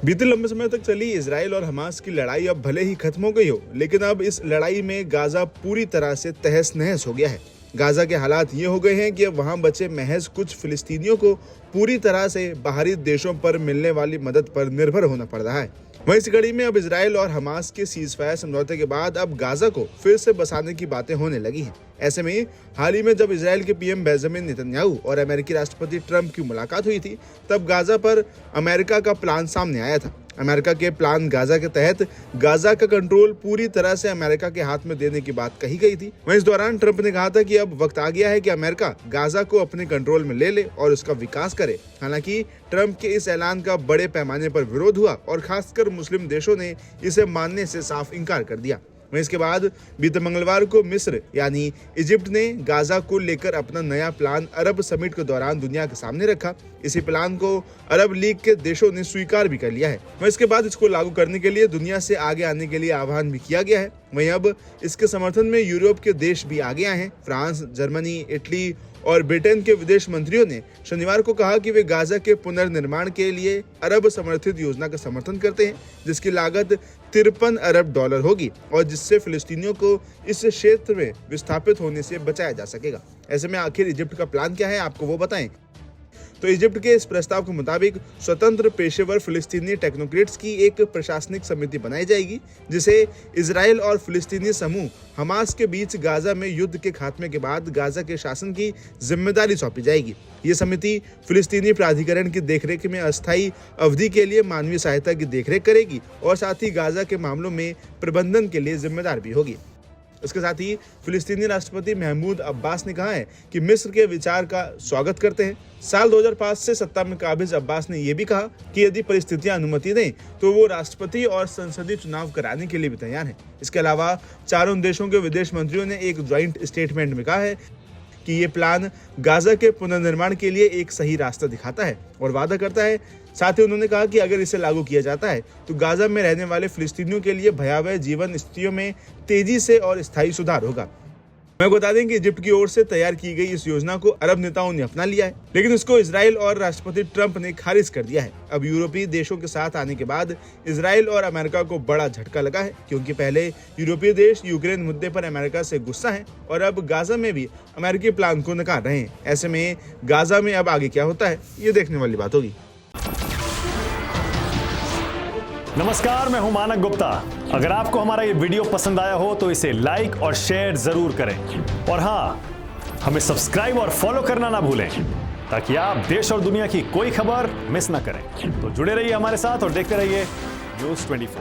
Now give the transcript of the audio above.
बीते लंबे समय तक चली इजराइल और हमास की लड़ाई अब भले ही खत्म हो गई हो, लेकिन अब इस लड़ाई में गाजा पूरी तरह से तहस नहस हो गया है। गाजा के हालात ये हो गए हैं कि अब वहां बचे महज कुछ फिलिस्तीनियों को पूरी तरह से बाहरी देशों पर मिलने वाली मदद पर निर्भर होना पड़ रहा है। वहीं इस कड़ी में अब इजराइल और हमास के सीजफायर समझौते के बाद अब गाजा को फिर से बसाने की बातें होने लगी हैं। ऐसे में हाल ही में जब इजराइल के पीएम बेंजामिन नेतन्याहू और अमेरिकी राष्ट्रपति ट्रंप की मुलाकात हुई थी, तब गाजा पर अमेरिका का प्लान सामने आया था। अमेरिका के प्लान गाजा के तहत गाजा का कंट्रोल पूरी तरह से अमेरिका के हाथ में देने की बात कही गई थी। वहीं इस दौरान ट्रंप ने कहा था कि अब वक्त आ गया है कि अमेरिका गाजा को अपने कंट्रोल में ले और उसका विकास करे। हालांकि ट्रंप के इस ऐलान का बड़े पैमाने पर विरोध हुआ और खासकर मुस्लिम देशों ने इसे मानने से साफ इनकार कर दिया। वहीं इसके बाद बीते मंगलवार को मिस्र यानी इजिप्ट ने गाजा को लेकर अपना नया प्लान अरब समिट के दौरान दुनिया के सामने रखा। इसी प्लान को अरब लीग के देशों ने स्वीकार भी कर लिया है। वहीं इसके बाद इसको लागू करने के लिए दुनिया से आगे आने के लिए आह्वान भी किया गया है। वहीं अब इसके समर्थन में यूरोप के देश भी आगे आए हैं। फ्रांस, जर्मनी, इटली और ब्रिटेन के विदेश मंत्रियों ने शनिवार को कहा कि वे गाजा के पुनर्निर्माण के लिए अरब समर्थित योजना का समर्थन करते हैं, जिसकी लागत 53 अरब डॉलर होगी और जिससे फिलिस्तीनियों को इस क्षेत्र में विस्थापित होने से बचाया जा सकेगा। ऐसे में आखिर इजिप्ट का प्लान क्या है, आपको वो बताएं। तो इजिप्ट के इस प्रस्ताव के मुताबिक स्वतंत्र पेशेवर फिलिस्तीनी टेक्नोक्रेट्स की एक प्रशासनिक समिति बनाई जाएगी, जिसे इजराइल और फिलिस्तीनी समूह हमास के बीच गाजा में युद्ध के खात्मे के बाद गाजा के शासन की जिम्मेदारी सौंपी जाएगी। ये समिति फिलिस्तीनी प्राधिकरण की देखरेख में अस्थायी अवधि के लिए मानवीय सहायता की देखरेख करेगी और साथ ही गाजा के मामलों में प्रबंधन के लिए जिम्मेदार भी होगी। इसके साथ ही फिलिस्तीनी राष्ट्रपति महमूद अब्बास ने कहा है कि मिस्र के विचार का स्वागत करते हैं। साल 2005 से सत्ता में काबिज अब्बास ने यह भी कहा कि यदि परिस्थितियां अनुमति दें तो वो राष्ट्रपति और संसदीय चुनाव कराने के लिए भी तैयार हैं। इसके अलावा चारों देशों के विदेश मंत्रियों ने एक ज्वाइंट स्टेटमेंट में कहा है कि ये प्लान गाजा के पुनर्निर्माण के लिए एक सही रास्ता दिखाता है और वादा करता है। साथ ही उन्होंने कहा कि अगर इसे लागू किया जाता है तो गाजा में रहने वाले फिलिस्तीनियों के लिए भयावह जीवन स्थितियों में तेजी से और स्थायी सुधार होगा। मैं बता दें कि इजिप्ट की ओर से तैयार की गई इस योजना को अरब नेताओं ने अपना लिया है, लेकिन इसको इजराइल और राष्ट्रपति ट्रंप ने खारिज कर दिया है। अब यूरोपीय देशों के साथ आने के बाद इजराइल और अमेरिका को बड़ा झटका लगा है, क्योंकि पहले यूरोपीय देश यूक्रेन मुद्दे पर अमेरिका से गुस्सा है और अब गाजा में भी अमेरिकी प्लान को नकार रहे हैं। ऐसे में गाजा में अब आगे क्या होता है, ये देखने वाली बात होगी। नमस्कार, मैं हूं मानक गुप्ता। अगर आपको हमारा ये वीडियो पसंद आया हो तो इसे लाइक और शेयर जरूर करें और हाँ, हमें सब्सक्राइब और फॉलो करना ना भूलें, ताकि आप देश और दुनिया की कोई खबर मिस ना करें। तो जुड़े रहिए हमारे साथ और देखते रहिए न्यूज़ 24।